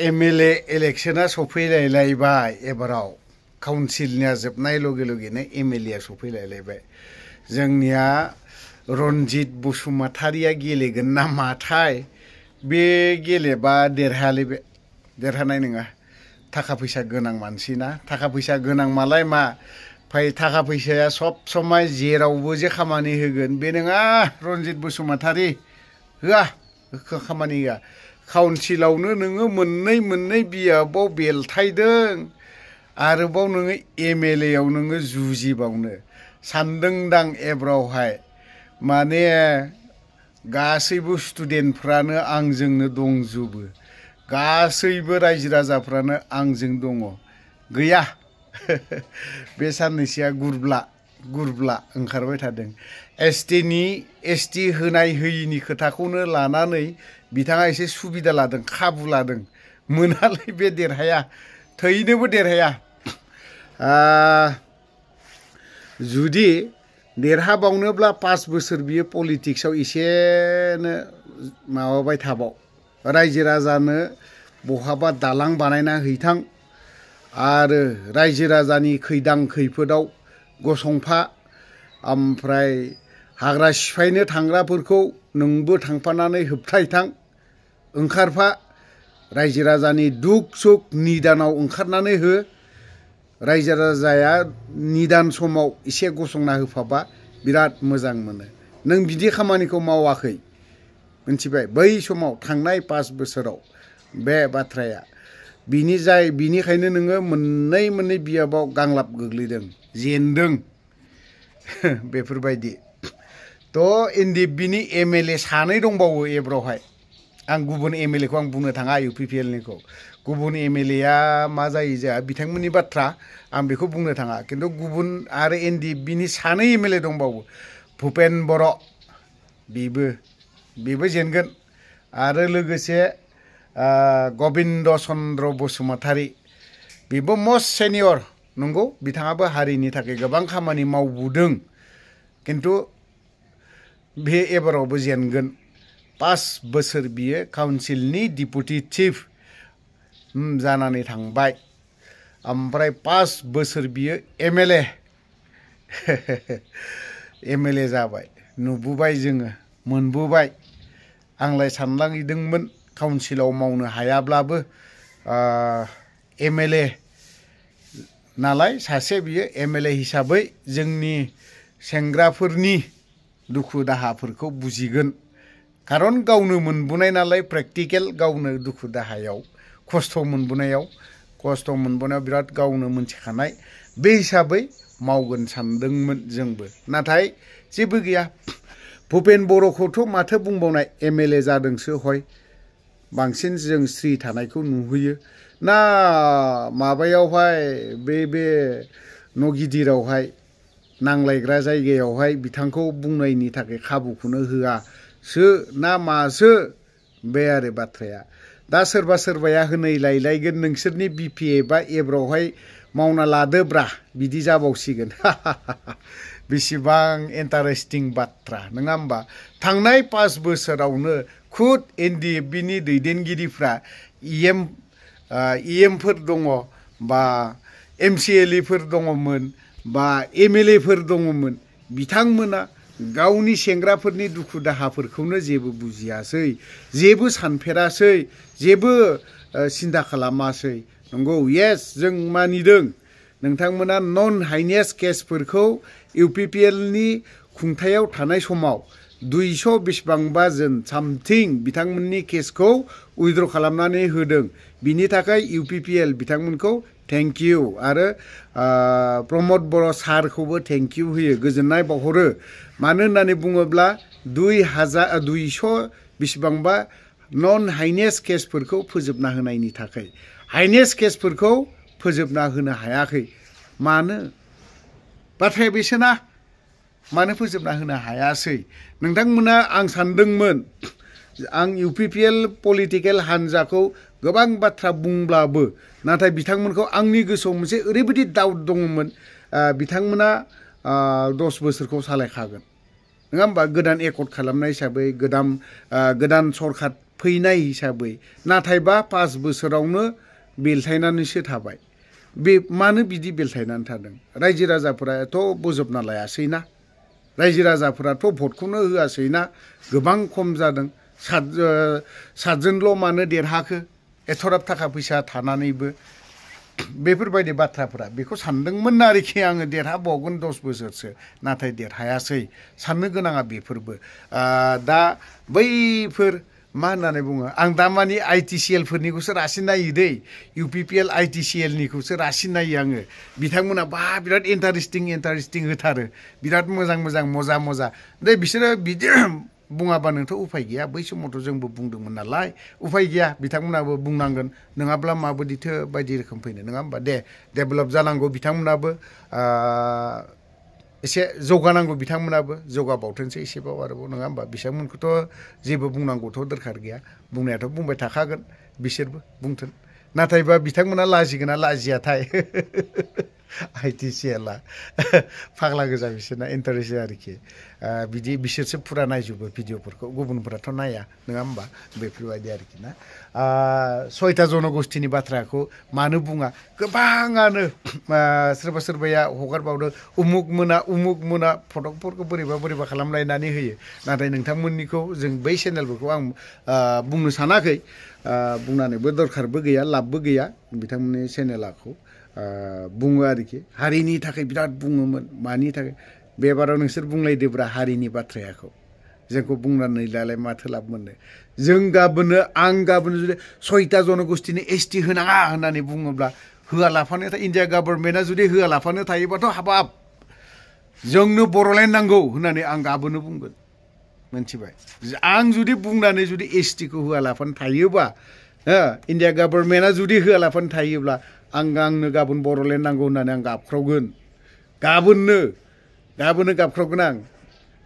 MLA इलेक्शना सफैलायलायबाय एबाराव काउन्सिलनिया जोबनाय लगे लगेनो एमएलए सफैलायलायबाय जोंनिया रनजित बसुमतारिया गेलेगोन ना माथाय बे गेलेबा देरहायालै बे देरहानाय नङा थाखा फैसा गोनां मानसि ना थाखा फैसा गोनां मालाय मा फाय थाखा फैसाया सब समय जेरावबो जे खामानि होगोन बे नङा रनजित बसुमतारि होआ खामानि होआ काउन्सिलावनो नोङो मोननै बियाबाव बेलथायदों आरोबाव नोङो एमएलए आव नोङो जुजिबावनो सानदोंदां एब्रावहाय माने गासैबो स्टुडेन्टफ्रानो आंजोंनो दंजोबो गासैबो रायजो राजाफ्रानो आंजों दङ गैया बे साननैसोआ गुरब्ला ओंखारबाय थादों एसटि होनाय होयिनि खोथाखौनो लानानै बिथाङा एसे सुबिदा लादों खाबु लादों मोनालै बे देरहाया थैनोबो देरहाया जुदि देरहाबावनोब्ला 5 बोसोर बियो पलिटिक्सआव एसेनो माबाबाय थाबाव रायजो राजानो बहाबा दालां बानायना हैथां आरो रायजो राजानि खैदां खैफोदाव गसंफा ओमफ्राय हाग्रा सिफायनो थांग्राफोरखौ नोंबो थांफानानै होबथायथां ओंखारफा रायजो राजानि दुख सुख निदानाव ओंखारनानै हो रायजो राजाया निदान समाव एसे गसंना होफाबा बिराद मोजां मोनो नों बिदि खामानिखौ मावाखै मिथिबाय बै समाव थांनाय 5 बोसोराव बे बाथ्राया बिनिखायनो नोङो मोननै बियाबाव गांलाब गोग्लैदों जेनदों बेफोरबायदि तो एनडिएफबिनि एमएलए सानै दंबावो एब्रावहाय आं गुबुन एमएलए खौ आं बुंनो थाङा इउपिपिएल निखौ गुबुन एमएलए मा जायो जोंहा बिथांमोननि बाथ्रा आं बेखौ बुंनो थाङा किन्तु गुबुन आरो एनडिएफबिनि सानै एमएलए दंबावो भुपेन बर' बेबो जेनगोन आरो लोगोसे गबिन्द चन्द्र बसुमतारि बेबो मस्ट सेनियर नंगौ बिथाङाबो हारिनि थाखाय गोबां खामानि मावबोदों किन्तु बे एबारावबो जेनगोन 5 बोसोर बियो काउन्सिलनि डिपुटि चिफ जानानै थांबाय ओमफ्राय 5 बोसोर बियो एमएलए जाबाय नुबोबाय जोङो मोनबोबाय आंलाय सानलांदोंमोन काउन्सिलाव मावनो हायाब्लाबो एमएलए नालाय सासे बियो एमएलए हिसाबै जोंनि सेंग्राफोरनि दुखु दाहाफोरखौ बुजिगोन खारन गावनो मोनबोनाय नालाय प्रेक्टिकेल गावनो दुखु दाहायाव खस्थ' मोनबोनायाव बिराद गावनो मोनथिखानाय बे हिसाबै मावगोन सानदोंमोन जोंबो नाथाय जेबो गैया भुपेन बर'खौथ' माथो बुंबावनाय एमएलए जादोंसो हय बांसिन जों स्रि थानायखौ नुहैयो ना माबायावहाय बे न' गिदिरावहाय नांलायग्रा जायगायावहाय बिथांखौ बुंनायनि थाखाय खाबुखौनो होआसो ना मासो बे आरो बाथ्राया दा सोरबाया होनैलायलायगोन नोंसोरनि बिपिए बा एब्रावहाय मावना लादोब्रा बिदि जाबावसिगोन बेसेबां इन्टारेस्टिं बाथ्रा नङा होमबा थांनाय 5 बोसोरावनो खुद एनडिएफबिनि दैदेनगिरिफ्रा इएमफोर दङ बा एमसिएलएफोर दङमोन बा एमएलएफोर दङमोन बिथांमोना गावनि सेंग्राफोरनि दुखु दाहाफोरखौनो जेबो बुजियासै जेबो सानफेरासै जेबो सिन्था खालामासै नंगौ येस जों मानिदों नोंथांमोना नन हाइनेस केसफोरखौ इउपिपिएलनि खुंथायाव थानाय समाव 200 बेसेबांबा जन सामथिं बिथांमोननि केसखौ उइद्र खालामनानै होदों बिनि थाखाय इउपिपिएल बिथांमोनखौ थेंक इउ आरो प्रमद बर' सारखौबो थेंक इउ होयो गोजोननाय बावहरो मानो होननानै बुङोब्ला 200 बेसेबांबा नन हाइनेस केसफोरखौ फोजोबना होनायनि थाखाय हाइनेस केसफोरखौ फोजोबना होनो हायाखै मानो बाथ्राया बेसोना मानो फोजोबना होनो हायासै नोंथांमोना आं सानदोंमोन आं इउपिपिएल पलिटिकेल हान्जाखौ गोबां बाथ्रा बुंब्लाबो नाथाय बिथांमोनखौ आंनि गोसोआव मोनसे ओरैबायदि डाउट दङमोन बिथांमोना 10 बोसोरखौ सालायखागोन नङा होमबा गोदान एकर्ड खालामनाय हिसाबै गोदान सरकार फैनाय हिसाबै नाथायबा 5 बोसोरावनो बेलथायनानैसो थाबाय बे मानो बिदि बेलथायनानै थादों रायजो राजाफोराथ' बोजबना लायासैना रायजो राजाफोराथ' भटखौनो होआसैना गोबां खम जादों 7जनल' मानो देरहाखो एथ'राब थाखा फैसा थानानैबो बेफोरबायदि बाथ्राफोरा बेखौ सानदोंमोन आरोखि आङो देरहाबावगोन 10 बोसोरसो नाथाय देरहायासै साननो गोनाङा बेफोरबो दा बैफोर मा होननानै बुङो आं दा मानि ITCL फोरनिखौसो रासिन नायो दै UPPL ITCL निखौसो रासिन नायो आङो बिथांमोना बिराद इन्टारेस्टिं होथारो बिराद मोजां मजा दे बिसोरो बिदि बुङाबा नोंथ' उफाय गैया बै समावथ' जोंबो बुंदोंमोन नालाय उफाय गैया बिथांमोनाबो बुंनांगोन नङाब्ला माबायदिथो बायदि रोखोम फैनो नङा होमबा दे डेभेलप जानांगौ बिथांमोनाबो एसे जौगानांगौ बिथांमोनाबो जौगाबावथोंसै एसेबाव आरोबाव नङा होमबा बिथांमोनखौथ' जेबो बुंनांगौथ' दरखार गैया बुंनायाथ' बुंबाय थाखागोन बिसोरबो बुंथों नाथायबा बिथांमोना लाजिगोन ना लाजियाथाय ITCL फाग्ला गोजा बिसोरना इन्टारेस्ट आरोखि बिदि बिसोरसो फुरा नायजोबो भिडिअफोरखौ गुबुनफोराथ' नाया नङा होमबा बेफोरबायदि आरोखि ना 6था जनगोष्ठीनि बाथ्राखौ मानो बुङा गोबाङानो सोरबा सोरबाया हगारबावदो उमुक मोना फटकफोरखौ बोरैबा खालामलायनानै होयो नाथाय नोंथांमोननिखौ जों बै चेनेलफोरखौ आं बुंनो सानाखै बुंनानैबो दरखारबो गैया लाबबो गैया बिथांमोननि चेनेलखौ बुङो आरोखि हारिनि थाखाय बिराद बुङोमोन मानि थाखाय बेबाराव नोंसोर बुंलायदोब्रा हारिनि बाथ्राखौ जोंखौ बुंनानै लालाय माथो लाब मोननो आं गाबोनो जुदि 6था जनगोष्ठीनि ST होनाङा होननानै बुङोब्ला होआलाफानो इन्डिया गभर्नमेन्टआ जुदि होआलाफानो थायोबाथ' हाबाब जोंनो बर'लेण्ड नांगौ होननानै आं गाबोनो बुंगोन मोनथिबाय आं जुदि बुंनानै जुदि STखौ होआलाफानो थायोबा इन्डिया गभर्नमेन्टआ जुदि होआलाफानो थायोब्ला आंनो गाबोन बर'लेण्ड नांगौ होननानै आं गाबख्रावगोन गाबोनो गाबख्रावगोन आं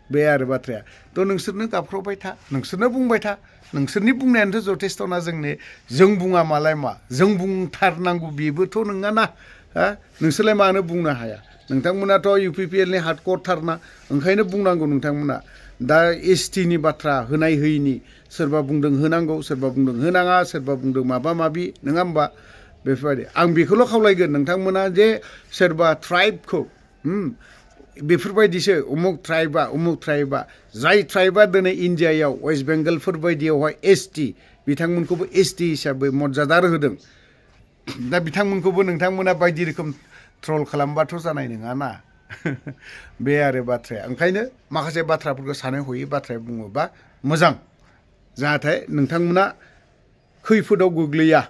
बे आरो बाथ्राया थ' नोंसोरनो गाबख्रावबाय था नोंसोरनो बुंबाय था नोंसोरनि बुंनायानोथ' जथेस्थ'ना जों बुङा मालाय मा जों बुंथारनांगौ बेबोथ' नङाना नोंसोरलाय मानो बुंनो हाया नोंथांमोनाथ' UPPLनि हार्डक'रथारना ओंखायनो बुंनांगौ नोंथांमोना दा STनि बाथ्रा होनाय होयिनि सोरबा बुंदों होनांगौ सोरबा बुंदों होनाङा सोरबा बुंदों माबा माबि नङा होमबा बेफोरबायदि आं बेखौल' खावलायगोन नोंथांमोना जे सोरबा ट्राइबखौ बेफोरबायदिसो उमुक ट्राइबा जाय ट्राइबा दिनै इन्डियायाव वेस्ट बेंगलफोर बायदियावहाय ST बिथांमोनखौबो ST हिसाबै मर्यादा होदों दा बिथांमोनखौबो नोंथांमोना बायदि रोखोम ट्रल खालामबाथ' जानाय नङाना बे आरो बाथ्राया ओंखायनो माखासे बाथ्राफोरखौ सानै हयै बाथ्राया बुङोबा मोजां जाहाथे नोंथांमोना खैफोदाव गोग्लैया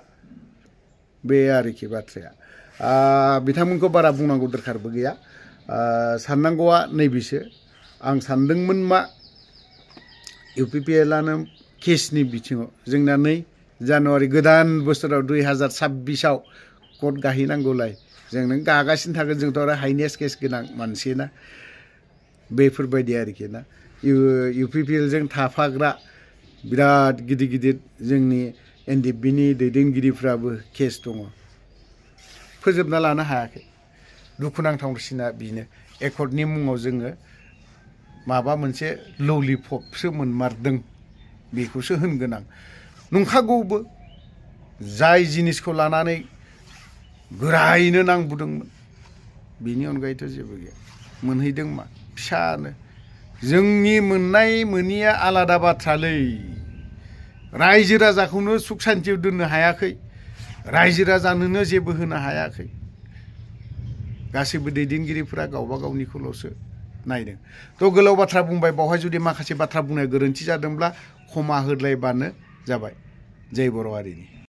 बे आरोखि बाथ्राया बिथांमोनखौ बारा बुंनांगौ दरखारबो गैया साननांगौआ नैबेसो आं सानदोंमोन मा UPPLआनो केसनि बिथिङाव जोंना 2 जानुवारि गोदान बोसोराव 2026आव कर्ट गाहैनांगौलाय जों नों गागासिनो थागोन जोंथ' आरो हाइनेस्ट केस गोनां मानसि ना बेफोरबायदि आरोखि ना UPPLजों थाफाग्रा बिराद गिदिर जोंनि NDFBनि दैदेनगिरिफ्राबो केस दङ फोजोबना लानो हायाखै दुखुनांथावसिना बिनो एकर्डनि मुङाव जोङो माबा मोनसे ललिपपसो मोनमारदों बेखौसो होनगोन आं नंखागौबो जाय जिनिसखौ लानानै गोरायैनो नांबोदोंमोन बेनि अनगायैथ' जेबो गैया मोनहैदों मा फिसानो जोंनि मोननाय मोनिया आलादा बाथ्रालै रायजो राजाखौनो सुख सान्थियाव दोननो हायाखै रायजो राजानोनो जेबो होनो हायाखै गासैबो दैदेनगिरिफोरा गावबा गावनिखौल'सो नायदों थ' गोलाव बाथ्रा बुंबाय बावहाय जुदि माखासे बाथ्रा बुंनाय गोरोन्थि जादोंब्ला क्षमा होलायबानो जाबाय जय बर' हारिनि